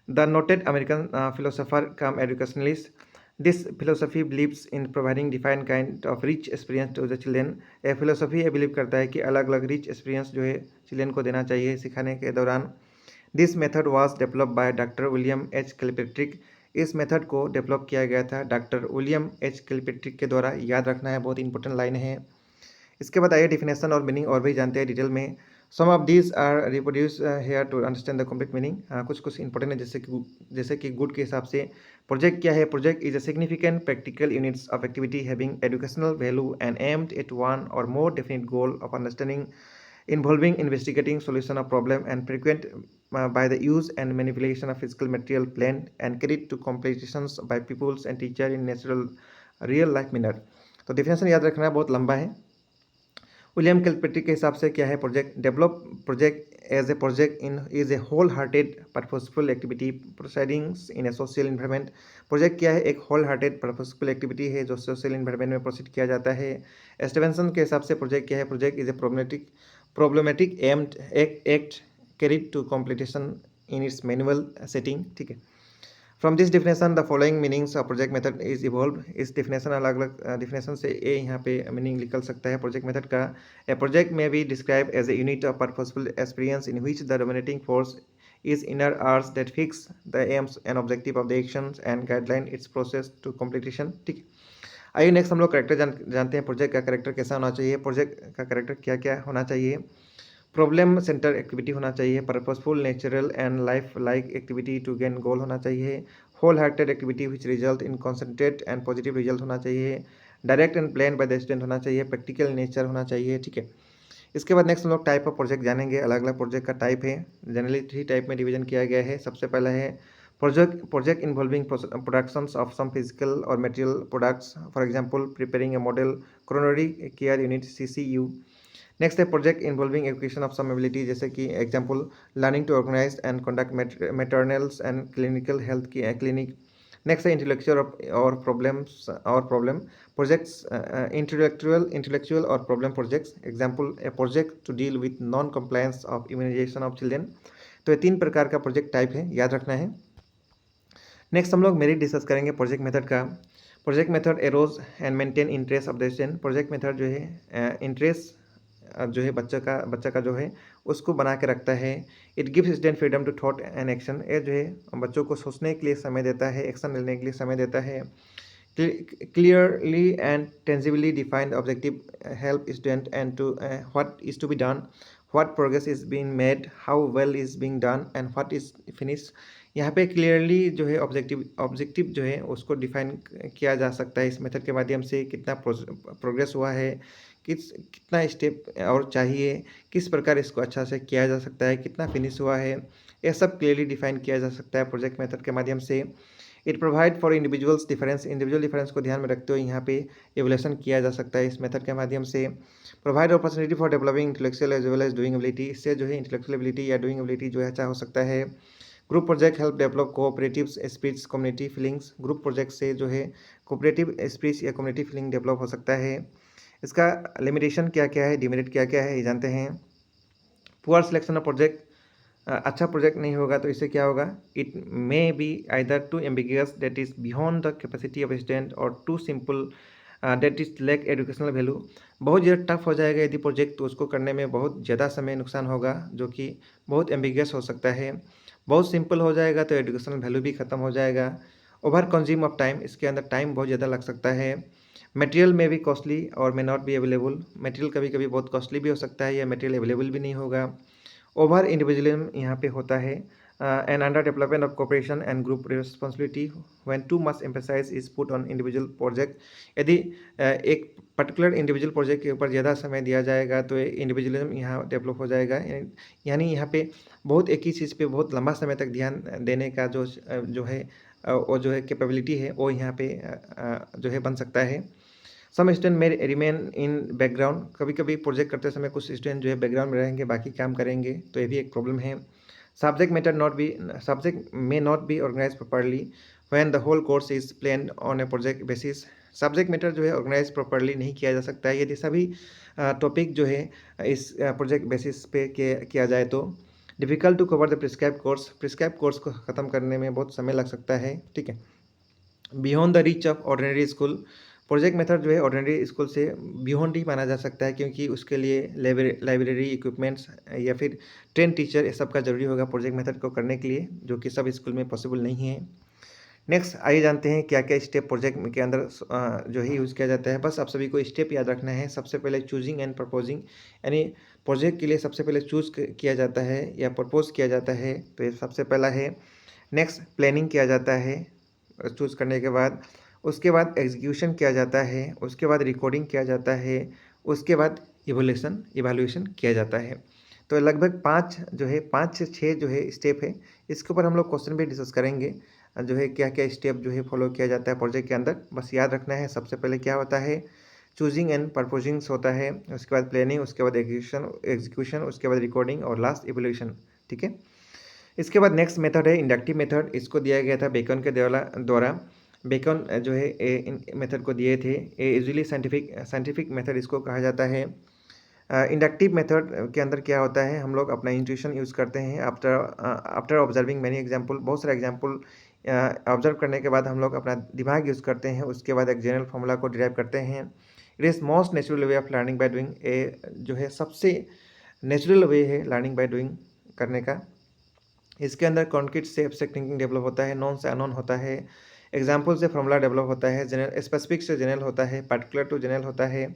Speaker 1: The noted American philosopher cum educationalist, this philosophy believes in providing defined kind of rich experience to the children. ये फिलोसफी ये बिलीव करता है कि अलग अलग रिच एक्सपीरियंस जो है चिल्ड्रेन को देना चाहिए सिखाने के दौरान। This method was develop by doctor William H Kilpatrick, इस मेथड को डेवलप किया गया था डॉक्टर विलियम एच किलपैट्रिक के द्वारा, याद रखना है, बहुत इंपॉर्टेंट लाइन है। इसके बाद आइए डिफिनेशन और मीनिंग और भी जानते हैं डिटेल में। Some of these are reproduce here to understand the complete meaning. कुछ कुछ इंपॉर्टेंट है, जैसे कि गुड के हिसाब से प्रोजेक्ट क्या है। Project is a significant practical units of activity having educational value and aimed at one or more definite goal of understanding involving investigating solution of problem and frequent by the use and manipulation of physical material planned and carried to competitions by pupils and teacher in natural real life manner। तो डेफिनेशन याद रखना बहुत लंबा है। विलियम किलपेट्रिक के हिसाब से क्या है project, develop project as a project in is a whole hearted purposeful activity proceedings in a social environment. Project क्या है, एक होल हार्टेड पर्पसफुल एक्टिविटी है जो सोशल इन्वायरमेंट में प्रोसीड किया जाता है। स्टीवेंसन के हिसाब से प्रोजेक्ट क्या है, project is a problematic aimed act carried to completion in its manual setting. ठीक है। From this definition the following meanings of project method is evolve. इस डिफिनेशन अलग अलग डिफिनेशन से ये यहाँ पे मीनिंग निकल सकता है प्रोजेक्ट मेथड का। A project may be describe as a unit of purposeful experience in which the dominating force is inner arts that fix the aims and objective of the actions and guideline its process to completion। ठीक है। आइए नेक्स्ट हम लोग करेक्टर जानते हैं। प्रोजेक्ट का करेक्टर कैसा होना चाहिए, प्रोजेक्ट का करेक्टर क्या क्या होना चाहिए। प्रॉब्लम सेंटर एक्टिविटी होना चाहिए, purposeful natural and life like activity to gain goal होना चाहिए, whole hearted activity which result in concentrate and positive result होना चाहिए, direct and plan by the student होना चाहिए, प्रैक्टिकल नेचर होना चाहिए। ठीक है। इसके बाद नेक्स्ट हम लोग टाइप ऑफ प्रोजेक्ट जानेंगे। अलग अलग प्रोजेक्ट का टाइप है, जनरली 3 टाइप में डिवीजन किया गया है। सबसे पहला है project involving productions of some physical or material products, for example preparing a model coronary care unit CCU। Next है project involving education of some ability, जैसे कि example learning to organise and conduct maternals and clinical health की क्लिनिक। नेक्स्ट है intellectual or problem projects, intellectual or problem projects, example a project to deal with non compliance of immunisation of children. तो ये 3 प्रकार का प्रोजेक्ट टाइप है, याद रखना है। नेक्स्ट हम लोग मेरिट डिस्कस करेंगे प्रोजेक्ट मेथड का। Project method arrows and maintain interest of the student. Project method जो है इंटरेस्ट जो है बच्चा का जो है उसको बना के रखता है। It gives student freedom to thought and action. ये जो है बच्चों को सोचने के लिए समय देता है, एक्शन लेने के लिए समय देता है। Clearly and tangibly defined objective help student and to what is to be done, what progress is being made, how well is being done and what is finish. यहाँ पे क्लियरली जो है ऑब्जेक्टिव जो है उसको डिफाइन किया जा सकता है इस मेथड के माध्यम से। कितना प्रोग्रेस हुआ है, कितना स्टेप और चाहिए, किस प्रकार इसको अच्छा से किया जा सकता है, कितना फिनिश हुआ है, यह सब क्लियरली डिफाइन किया जा सकता है प्रोजेक्ट मेथड के माध्यम से। It provide for individuals difference. Individual difference को ध्यान में रखते हुए यहाँ पे एवोल्यूशन किया जा सकता है इस मेथड के माध्यम से। Provide opportunity for developing intellectual as well as doing ability. इससे जो है इंटेलेक्चुअल एबिलिटी या डूइंग एबिलिटी जो है अच्छा हो सकता है। Group project help develop cooperative spirits community feelings. Group project से जो है कोऑपरेटिव स्पिरिट्स या कम्युनिटी फीलिंग डेवलप हो सकता है। इसका लिमिटेशन क्या क्या है, डिमेरिट क्या क्या है, ये जानते हैं। पुअर सिलेक्शन ऑफ प्रोजेक्ट, अच्छा प्रोजेक्ट नहीं होगा तो इससे क्या होगा, it may be either too ambiguous that is beyond the capacity of student or too simple that is lack educational value. बहुत ज़्यादा टफ हो जाएगा यदि प्रोजेक्ट, तो उसको करने में बहुत ज़्यादा समय नुकसान होगा, जो कि बहुत एम्बिगियस हो सकता है। बहुत सिंपल हो जाएगा तो एजुकेशनल वैल्यू भी ख़त्म हो जाएगा। ओवर कंज्यूम ऑफ टाइम, इसके अंदर टाइम बहुत ज़्यादा लग सकता है। मटेरियल में भी कॉस्टली और may not be available. Material कभी कभी बहुत कॉस्टली भी हो सकता है या मटेरियल अवेलेबल भी नहीं होगा। ओवर इंडिविजुअलिज्म यहाँ पे होता है। And under development of cooperation and group responsibility when too much emphasize is put on individual project. यदि एक पर्टिकुलर इंडिविजुअल प्रोजेक्ट के ऊपर ज़्यादा समय दिया जाएगा तो इंडिविजुअलिज्म यहाँ डेवलप हो जाएगा। यानी यहाँ पे बहुत एक ही चीज़ पे बहुत लंबा समय तक ध्यान देने का जो है वो जो है कैपेबिलिटी है वो यहाँ पे जो है बन सकता है। सम स्टूडेंट में रिमेन इन बैकग्राउंड। कभी कभी प्रोजेक्ट करते समय कुछ स्टूडेंट जो है बैकग्राउंड में रहेंगे, बाकी काम करेंगे, तो ये भी एक प्रॉब्लम है। Subject may not be organize properly when the whole course is planned on a project basis. Subject matter जो है ऑर्गेनाइज प्रॉपरली नहीं किया जा सकता है यदि सभी टॉपिक जो है इस प्रोजेक्ट बेसिस पे किया जाए तो। Difficult to cover the prescribe course को ख़त्म करने में बहुत समय लग सकता है। ठीक है। Beyond the reach of ordinary school, project method जो है ऑर्डिनरी स्कूल से बियॉन्ड ही माना जा सकता है, क्योंकि उसके लिए लाइब्रेरी इक्विपमेंट्स या फिर ट्रेन टीचर ये सब का जरूरी होगा प्रोजेक्ट मेथड को करने के लिए, जो कि सब स्कूल में पॉसिबल नहीं है। नेक्स्ट आइए जानते हैं क्या क्या स्टेप प्रोजेक्ट के अंदर जो है यूज़ किया जाता है। बस आप सभी को स्टेप याद रखना है। सबसे पहले चूजिंग एंड प्रपोजिंग, यानी प्रोजेक्ट के लिए सबसे पहले चूज़ किया जाता है या प्रपोज किया जाता है, तो ये सबसे पहला है। नेक्स्ट प्लानिंग किया जाता है चूज़ करने के बाद, उसके बाद एग्जीक्यूशन किया जाता है, उसके बाद रिकॉर्डिंग किया जाता है, उसके बाद इवैल्यूएशन किया जाता है। तो लगभग 5 जो है 5 से 6 जो है स्टेप है। इसके ऊपर हम लोग क्वेश्चन भी डिस्कस करेंगे, जो है क्या क्या स्टेप जो है फॉलो किया जाता है प्रोजेक्ट के अंदर। बस याद रखना है सबसे पहले क्या होता है, चूजिंग एंड प्रपोजिंग्स होता है, उसके बाद प्लानिंग, उसके बाद एग्जीक्यूशन, उसके बाद रिकॉर्डिंग और लास्ट इवैल्यूएशन। ठीक है। इसके बाद नेक्स्ट मेथड है इंडक्टिव मेथड। इसको दिया गया था बेकन के द्वारा। बेकन जो है इन मेथड को दिए थे। ये यूजुअली साइंटिफिक मेथड इसको कहा जाता है। इंडक्टिव मेथड के अंदर क्या होता है, हम लोग अपना इंट्यूशन यूज़ करते हैं आफ्टर ऑब्जर्विंग मैनी एग्जाम्पल, बहुत सारे एग्जाम्पल ऑब्जर्व करने के बाद हम लोग अपना दिमाग यूज़ करते हैं, उसके बाद एक जनरल फॉर्मूला को डिराइव करते हैं। It is most natural way of learning by doing. ए जो है सबसे नेचुरल वे है लर्निंग बाय डूइंग करने का। इसके अंदर कॉन्क्रीट से एब्स्ट्रैक्ट थिंकिंग डेवलप होता है, नॉन से अननोन होता है, एग्जाम्पल से फॉर्मूला डेवलप होता है, जनरल स्पेसिफिक से जनरल होता है, पर्टिकुलर टू जनरल होता है।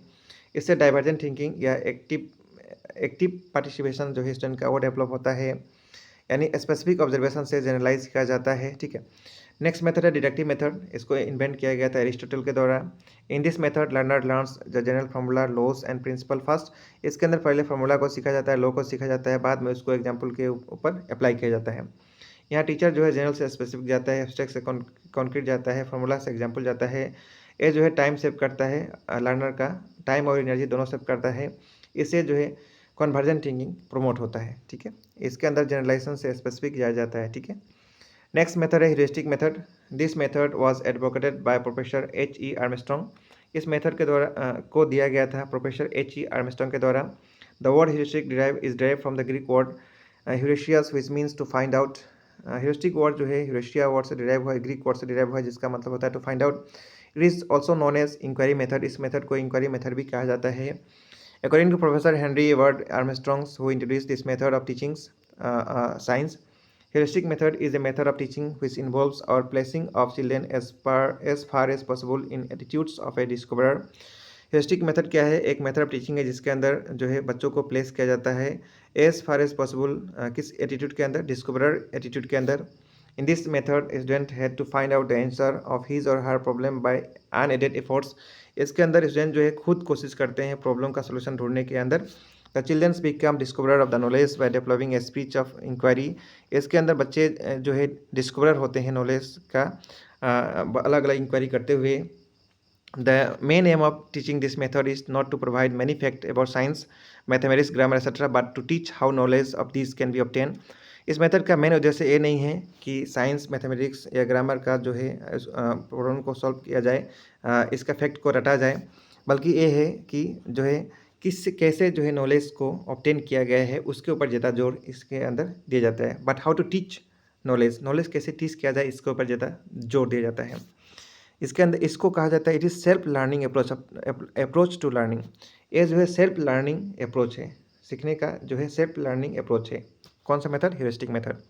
Speaker 1: इससे डाइवर्जेंट थिंकिंग या एक्टिव पार्टिसिपेशन जो है स्टूडेंट का वो डेवलप होता है, यानी स्पेसिफिक ऑब्जर्वेशन से जनरलाइज किया जाता है। ठीक है। नेक्स्ट मेथड है डिडक्टिव मेथड। इसको इन्वेंट किया गया था एरिस्टोटल के द्वारा। In this method learner learns the general formula, laws and principle first. इसके अंदर पहले फार्मूला को सीखा जाता है, लॉ को सीखा जाता है, बाद में उसको एग्जाम्पल के ऊपर अप्लाई किया जाता है। यहाँ टीचर जो है जनरल से स्पेसिफिक जाता है, एब्स्ट्रैक्ट से कॉन्क्रीट जाता है, फार्मूला से एग्जाम्पल जाता है। ये जो है टाइम सेव करता है, लर्नर का टाइम और एनर्जी दोनों सेव करता है। इससे जो है कन्वर्जेंट थिंकिंग प्रमोट होता है। ठीक है। इसके अंदर जनरलाइजेशन से स्पेसिफिक जाया जाता है। ठीक है। नेक्स्ट मेथड है heuristic method. This method was advocated by professor H.E. Armstrong. इस मेथड के द्वारा को दिया गया था प्रोफेसर H.E. आर्मस्ट्रॉन्ग के द्वारा। The word heuristic derive from the Greek word heuresius which means to find out. Heuristic word जो है ह्यूरेशिया वर्ड से डिराइव हुआ है, ग्रीक वर्ड से डिराइव हुआ है, जिसका मतलब होता है to find out. It is also known as inquiry method. इस मेथड को इंक्वायरी मेथड भी कहा जाता है। According to professor Henry Edward Armstrong who introduced this method of teaching science, heuristic method is a method of teaching which involves our placing of children as far as possible in attitudes of a discoverer. heuristic method क्या है, एक मेथड ऑफ टीचिंग है जिसके अंदर जो है बच्चों को प्लेस किया जाता है एज फार एज पॉसिबल, किस एटीट्यूड के अंदर, डिस्कवरर एटीट्यूड के अंदर। In this method student had to find out the answer of his or her problem by unaided efforts. इसके अंदर स्टूडेंट जो है खुद कोशिश करते हैं प्रॉब्लम का सोल्यूशन ढूंढने के अंदर। The childrens become discoverer of the knowledge by developing a speech of inquiry. इसके अंदर बच्चे जो है डिस्कवरर होते हैं नॉलेज का, अलग अलग इंक्वायरी करते हुए। The main aim of teaching this method is not to provide many fact about science, mathematics, grammar etcetera, but to teach how knowledge of this can be obtain. इस मेथड का मेन उद्देश्य ये नहीं है कि साइंस, मैथमेटिक्स या ग्रामर का जो है प्रॉब्लम को सॉल्व किया जाए, इसका फैक्ट को रटा जाए, बल्कि ये है कि जो है कैसे जो है नॉलेज को ऑब्टेन किया गया है उसके ऊपर ज़्यादा जोर इसके अंदर दिया जाता है। But how to teach knowledge कैसे टीच किया जाए इसके ऊपर ज़्यादा जोर दिया जाता है। इसके अंदर इसको कहा जाता है it is self learning approach to learning. ये जो है सेल्फ लर्निंग अप्रोच है, सीखने का जो है सेल्फ लर्निंग अप्रोच है। कौन सा मेथड, ह्यूरिस्टिक मेथड,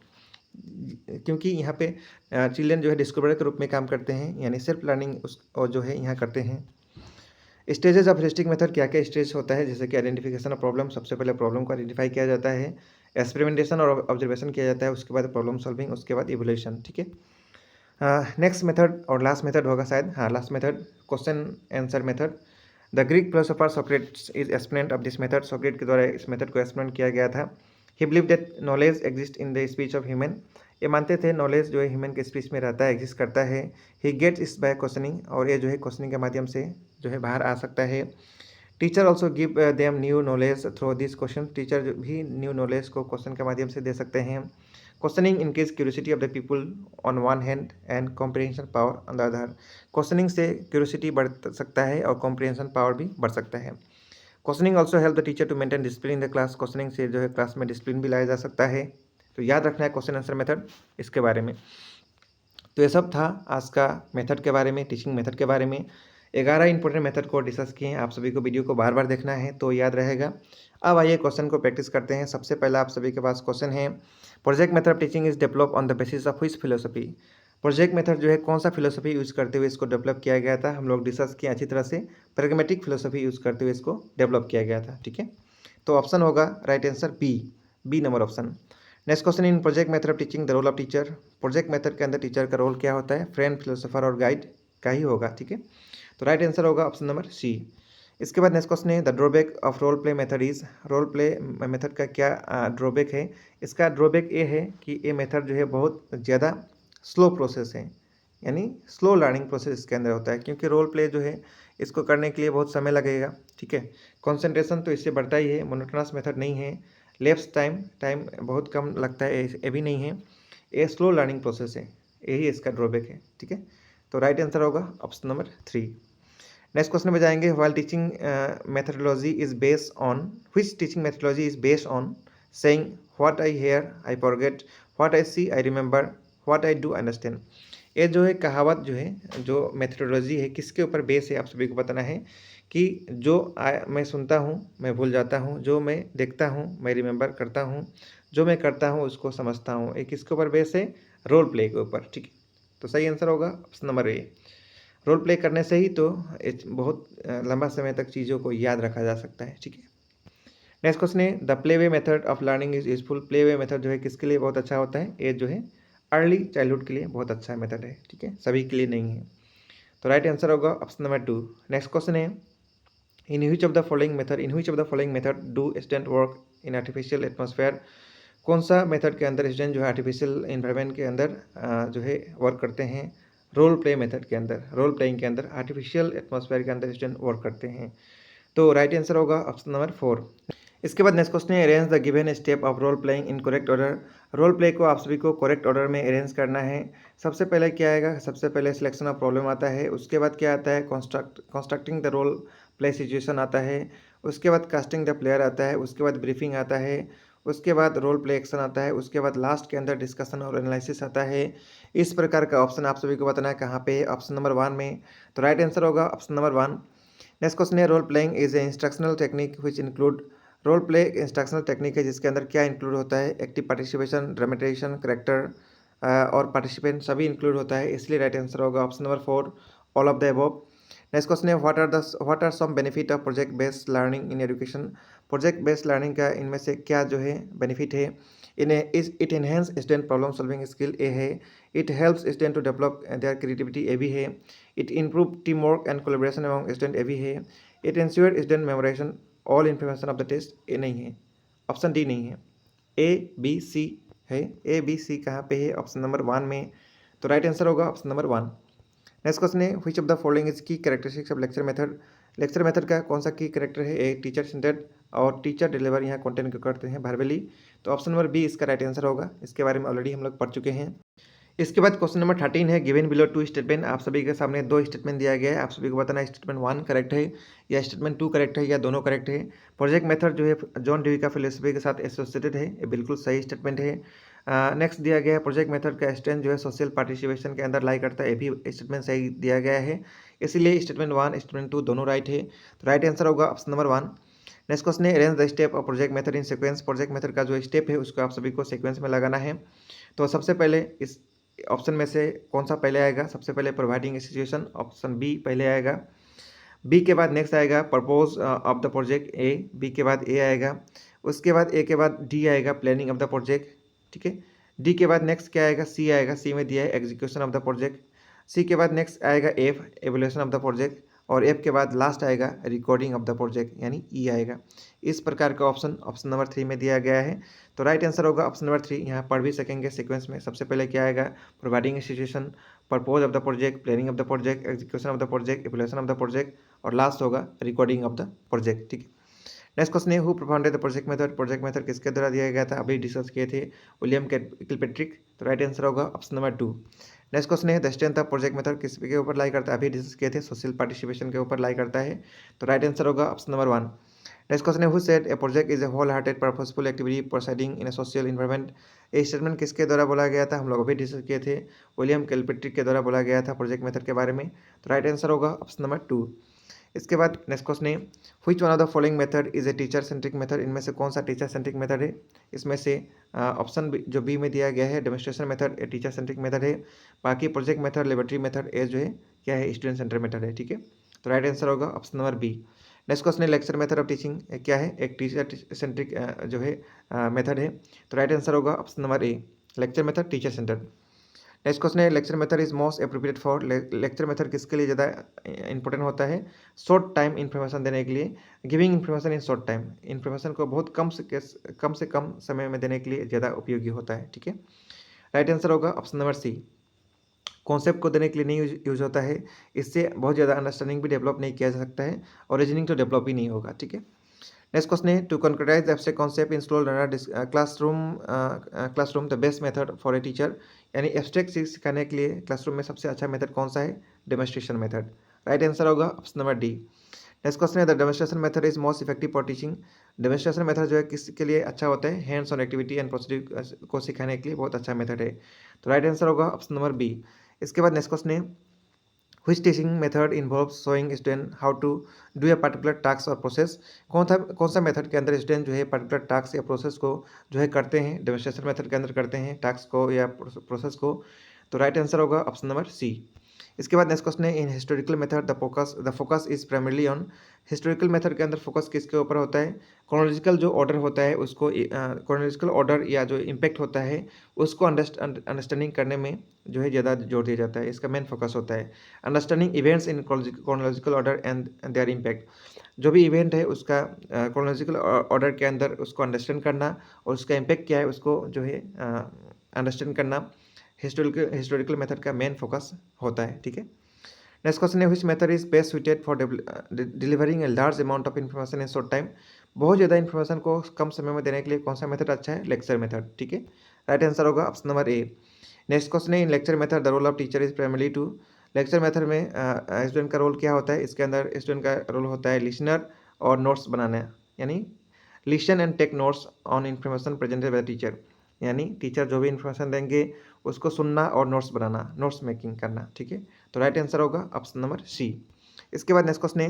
Speaker 1: क्योंकि यहाँ पे चिल्ड्रन जो है डिस्कवरर के रूप में काम करते हैं, यानी सेल्फ लर्निंग उस और जो है यहाँ करते हैं। स्टेजेस ऑफ ह्यूरिस्टिक मेथड क्या क्या स्टेज होता है, जैसे कि आइडेंटिफिकेशन ऑफ प्रॉब्लम, सबसे पहले प्रॉब्लम को आइडेंटिफाई किया जाता है, एक्सपेरिमेंटेशन और ऑब्जर्वेशन किया जाता है, उसके बाद प्रॉब्लम सॉल्विंग, उसके बाद इवोल्यूशन। ठीक है। नेक्स्ट मेथड और लास्ट मेथड होगा शायद, हाँ last method question answer method. The Greek philosopher Socrates is explained of this method. Socrates के द्वारा इस मेथड को एक्सप्लेन किया गया था। He believe that knowledge exist in the speech of human. ये मानते थे नॉलेज जो है ह्यूमन के स्पीच में रहता है, एग्जिस्ट करता है। ही गेट्स इस बाय क्वेश्चनिंग, और ये जो है क्वेश्चनिंग के माध्यम से जो है बाहर आ सकता है। Teacher also give them new knowledge through this question. Teacher भी न्यू नॉलेज को क्वेश्चन के माध्यम से दे सकते हैं। Questioning increase curiosity of the people on one hand and comprehension power on the other. Questioning से क्यूरियोसिटी बढ़ सकता है और कॉम्प्रिहेंशन पावर भी बढ़ सकता है। Questioning also help the teacher to maintain discipline in the class. Questioning से जो है क्लास में डिसिप्लिन भी लाया जा सकता है। तो याद रखना है क्वेश्चन आंसर मेथड इसके बारे में। तो ये सब था आज का मेथड के बारे में, टीचिंग मेथड के बारे में। 11 इंपॉर्टेंट मेथड को डिस्कस किए हैं। आप सभी को वीडियो को बार बार देखना है तो याद रहेगा। अब आइए क्वेश्चन को प्रैक्टिस करते हैं। सबसे पहला आप सभी के पास क्वेश्चन है, project method of teaching is develop on the basis of which philosophy. Project method जो है कौन सा फिलोसफी यूज़ करते हुए इसको डेवलप किया गया था, हम लोग डिस्कस किए अच्छी तरह से। प्रैग्मेटिक फिलोसफी यूज़ करते हुए इसको डेवलप किया गया था, ठीक है। तो ऑप्शन होगा right answer B number option. Next question, in project method of teaching the role of teacher. Project method के अंदर टीचर का रोल क्या होता है, फ्रेंड, फिलोसोफर और गाइड का ही होगा, ठीक है। तो राइट आंसर होगा ऑप्शन नंबर सी। इसके बाद नेक्स्ट क्वेश्चन है the drawback of role play method is. Role play method का क्या ड्रॉबैक है। इसका ड्रॉबैक ये है कि ये मेथड जो है बहुत ज़्यादा स्लो प्रोसेस है, यानी स्लो लर्निंग प्रोसेस इसके अंदर होता है, क्योंकि रोल प्ले जो है इसको करने के लिए बहुत समय लगेगा, ठीक है। कंसंट्रेशन तो इससे बढ़ता ही है, मोनोटोनस मेथड नहीं है। लेफ्ट टाइम बहुत कम लगता है, ये भी नहीं है। ये स्लो लर्निंग प्रोसेस है, यही इसका ड्रॉबैक है, ठीक है। तो राइट आंसर होगा ऑप्शन नंबर 3। नेक्स्ट क्वेश्चन में जाएंगे, while teaching methodology is based on which teaching methodology is based on saying what I hear I forget, what I see I remember, what I do understand. ये जो है कहावत जो है, जो मेथडोलॉजी है, किसके ऊपर बेस है आप सभी को बताना है कि जो मैं सुनता हूँ मैं भूल जाता हूँ, जो मैं देखता हूँ मैं रिमेंबर करता हूँ, जो मैं करता हूँ उसको समझता हूँ। ये किसके ऊपर बेस है, रोल प्ले के ऊपर, ठीक है। तो सही आंसर होगा option number A. Role play करने से ही तो बहुत लंबा समय तक चीज़ों को याद रखा जा सकता है, ठीक है। नेक्स्ट क्वेश्चन है the play way method of learning is useful. Play way method जो है किसके लिए बहुत अच्छा होता है, ये जो है अर्ली चाइल्डहुड के लिए बहुत अच्छा मेथड है, ठीक है, सभी के लिए नहीं है। तो राइट आंसर होगा ऑप्शन नंबर 2। नेक्स्ट क्वेश्चन है in which of the following method do student work in artificial atmosphere. कौन सा मेथड के अंदर स्टूडेंट जो है आर्टिफिशियल इन्वायरमेंट के अंदर जो है वर्क करते हैं, रोल प्ले मेथड के अंदर, रोल प्लेइंग के अंदर आर्टिफिशियल एटमॉस्फेयर के अंदर स्टूडेंट वर्क करते हैं। तो राइट आंसर होगा ऑप्शन नंबर 4। इसके बाद नेक्स्ट क्वेश्चन है arrange the given step of role playing in correct order. Role play को आप सभी को करेक्ट ऑर्डर में अरेंज करना है। सबसे पहले क्या आएगा, सबसे पहले सिलेक्शन ऑफ प्रॉब्लम आता है, उसके बाद क्या आता है, constructing the role play situation आता है, उसके बाद कास्टिंग द प्लेयर आता है, उसके बाद ब्रीफिंग आता है, उसके बाद रोल प्ले एक्शन आता है, उसके बाद लास्ट के अंदर डिस्कशन और एनालिसिस आता है। इस प्रकार का ऑप्शन आप सभी को बताना है कहाँ पे है, ऑप्शन नंबर 1 में। तो राइट आंसर होगा ऑप्शन नंबर 1। नेक्स्ट क्वेश्चन है role playing is a instructional technique which include. Role play instructional technique है जिसके अंदर क्या इंक्लूड होता है, एक्टिव पार्टिसिपेशन, ड्रामेटाइजेशन, करेक्टर और पार्टिसिपेंट सभी इंक्लूड होता है, इसलिए राइट आंसर होगा option number 4 all of the above. Next question है what are some benefit of project based learning in education. Project based learning का इनमें से क्या जो है बेनिफिट है, it enhance student problem solving skill, ए है। It helps student to develop their creativity, ए भी है। It improve team work and collaboration among student, ए भी है। It ensure student memorisation all information of the test, ए नहीं है, ऑप्शन डी नहीं है, ए बी सी है। ए बी सी कहाँ पे है, ऑप्शन नंबर 1 में। तो राइट आंसर होगा ऑप्शन नंबर 1। नेक्स्ट क्वेश्चन है which of the following is key characteristics of lecture method. Lecture method का कौन सा की कैरेक्टर है, ए टीचर सेंटर्ड और टीचर डिलीवर यहाँ कंटेंट करते हैं वर्बली। तो ऑप्शन नंबर बी इसका राइट आंसर होगा, इसके बारे में ऑलरेडी हम लोग पढ़ चुके हैं। इसके बाद क्वेश्चन नंबर 13 है गिवन बिलो 2 स्टेटमेंट। आप सभी के सामने 2 स्टेटमेंट दिया गया है, आप सभी को बताना है स्टेटमेंट 1 करेक्ट है या स्टेटमेंट 2 करेक्ट है या दोनों करेक्ट है। प्रोजेक्ट मेथड जो है जॉन डेवी का फिलोसफी के साथ एसोसिएटेड है, ये बिल्कुल सही स्टेटमेंट है। नेक्स्ट दिया गया है प्रोजेक्ट मेथड का स्ट्रेंथ जो है सोशल पार्टिसिपेशन के अंदर लाई करता है, ये भी स्टेटमेंट सही दिया गया है, इसीलिए स्टेटमेंट 1 स्टेटमेंट 2 दोनों राइट है। तो राइट आंसर होगा ऑप्शन नंबर 1। नेक्स्ट क्वेश्चन है arrange the step of project method in sequence. Project method का जो स्टेप है उसको आप सभी को सीक्वेंस में लगाना है। तो सबसे पहले इस ऑप्शन में से कौन सा पहले आएगा, सबसे पहले providing a situation, option B पहले आएगा। बी के बाद नेक्स्ट आएगा purpose of the project, A, B के बाद ए आएगा, उसके बाद ए के बाद डी आएगा प्लानिंग ऑफ द प्रोजेक्ट, ठीक है। डी के बाद नेक्स्ट क्या आएगा, सी आएगा, सी में दिया है एग्जीक्यूशन ऑफ द प्रोजेक्ट। सी के बाद नेक्स्ट आएगा F, evolution of the project, और एफ के बाद लास्ट आएगा रिकॉर्डिंग ऑफ द प्रोजेक्ट यानी ई आएगा। इस प्रकार का ऑप्शन नंबर 3 में दिया गया है। तो राइट आंसर होगा ऑप्शन नंबर 3। यहाँ पढ़ भी सकेंगे सीक्वेंस में। सबसे पहले क्या आएगा, providing situation, purpose of the project, planning of the project, execution of the project, evolution of the project, और लास्ट होगा रिकॉर्डिंग ऑफ द प्रोजेक्ट, ठीक है। नेक्स्ट क्वेश्चन है who propounded the project method. Project method किसके द्वारा दिया गया था, अभी डिस्कस किए थे, विलियम किलपेट्रिक। तो राइट आंसर होगा ऑप्शन नंबर 2। नेक्स्ट क्वेश्चन है the strength of project method किसके ऊपर लाई करता है, अभी डिस्कस किए थे, सोशल पार्टिसिपेशन के ऊपर लाई करता है। तो राइट आंसर होगा ऑप्शन नंबर 1। नेक्स्ट क्वेश्चन है who said a project is a whole hearted purposeful activity proceeding in a social environment. ये स्टेटमेंट किसके द्वारा बोला गया था, हम लोग अभी डिस्कस किए थे, विलियम किलपेट्रिक के द्वारा बोला गया था प्रोजेक्ट मेथड के बारे में। तो राइट आंसर होगा ऑप्शन नंबर 2। इसके बाद नेक्स्ट क्वेश्चन है which one of the following method is a teacher centric method, इनमें से कौन सा टीचर सेंट्रिक मेथड है। इसमें से ऑप्शन जो बी में दिया गया है demonstration method a teacher centric method है, बाकी प्रोजेक्ट मेथड लेबोरेटरी मेथड ए जो है क्या है स्टूडेंट सेंटर मेथड है। ठीक है, तो राइट आंसर होगा option number B. Next question है लेक्चर मेथड ऑफ टीचिंग क्या है, एक टीचर सेंट्रिक जो है मेथड है, तो राइट आंसर होगा option number A lecture method teacher centre. Next question है lecture method is most appropriate for, lecture method किसके लिए ज़्यादा इंपॉर्टेंट होता है, शॉर्ट टाइम इन्फॉर्मेशन देने के लिए, giving information in short time, information को बहुत कम से कम समय में देने के लिए ज़्यादा उपयोगी होता है। ठीक है, राइट आंसर होगा ऑप्शन नंबर सी। कॉन्सेप्ट को देने के लिए नहीं यूज होता है, इससे बहुत ज़्यादा अंडरस्टैंडिंग भी डेवलप नहीं किया जा सकता है और रीजनिंग तो डेवलप ही नहीं होगा। ठीक है, नेक्स्ट क्वेश्चन है to concretize the abstract concept in slow learner classroom the best method for a teacher, यानी एब्स्ट्रैक्ट चीज सिखाने के लिए क्लासरूम में सबसे अच्छा मेथड कौन सा है, डेमोन्स्ट्रेशन मेथड। राइट आंसर होगा option number D. Next question है the demonstration method is most effective for teaching, demonstration method जो है किसके लिए अच्छा होता है, hands on activity and procedure को सिखाने के लिए बहुत अच्छा मेथड है, तो राइट आंसर होगा ऑप्शन नंबर बी। इसके बाद नेक्स्ट क्वेश्चन है which teaching method involves showing student how to do a particular task और प्रोसेस, कौन सा मेथड के अंदर स्टूडेंट जो है पर्टिकुलर टास्क या प्रोसेस को जो है करते हैं, डेमोन्स्ट्रेशन मेथड के अंदर करते हैं टास्क को या प्रोसेस को, तो राइट आंसर होगा ऑप्शन नंबर सी। इसके बाद नेक्स्ट क्वेश्चन है in historical method the focus is primarily on, historical method के अंदर फोकस किसके ऊपर होता है, क्रोनोलॉजिकल जो ऑर्डर होता है उसको, क्रोनोलॉजिकल ऑर्डर या जो इम्पैक्ट होता है उसको अंडरस्टैंडिंग करने में जो है ज़्यादा जोर दिया जाता है, इसका मेन फोकस होता है understanding events in chronological order and there impact, जो भी इवेंट है उसका क्रोनोलॉजिकल ऑर्डर के अंदर उसको अंडरस्टैंड करना और उसका इम्पैक्ट क्या है उसको जो है अंडरस्टैंड करना हिस्टोरिकल मेथड का मेन फोकस होता है। ठीक है, नेक्स्ट क्वेश्चन है which method is best suited for delivering a large amount of information in short time, बहुत ज़्यादा इन्फॉर्मेशन को कम समय में देने के लिए कौन सा मेथड अच्छा है, लेक्चर मेथड। ठीक है, राइट आंसर होगा option number A. Next question है in lecture method the role of teacher is primarily to, lecture method में स्टूडेंट का रोल क्या होता है, इसके अंदर स्टूडेंट का रोल होता है लिसनर और नोट्स बनाना, यानी listen and take notes on information presented by teacher, यानी टीचर जो भी इन्फॉर्मेशन देंगे उसको सुनना और नोट्स बनाना, नोट्स मेकिंग करना। ठीक है, तो राइट आंसर होगा ऑप्शन नंबर सी। इसके बाद नेक्स्ट क्वेश्चन है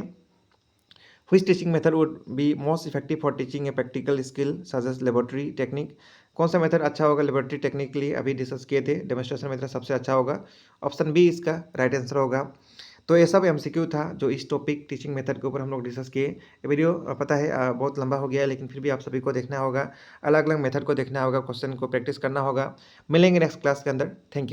Speaker 1: which teaching method would be most effective for teaching a practical skill such as laboratory technique, कौन सा मेथड अच्छा होगा लेबोरेटरी टेक्निक के लिए, अभी डिस्कस किए थे डेमोन्स्ट्रेशन मेथड सबसे अच्छा होगा, ऑप्शन बी इसका राइट आंसर होगा। तो ये सब एमसीक्यू था जो इस टॉपिक टीचिंग मेथड के ऊपर हम लोग डिस्कस किए। ये वीडियो पता है बहुत लंबा हो गया है, लेकिन फिर भी आप सभी को देखना होगा, अलग अलग मेथड को देखना होगा, क्वेश्चन को प्रैक्टिस करना होगा। मिलेंगे नेक्स्ट क्लास के अंदर, थैंक यू।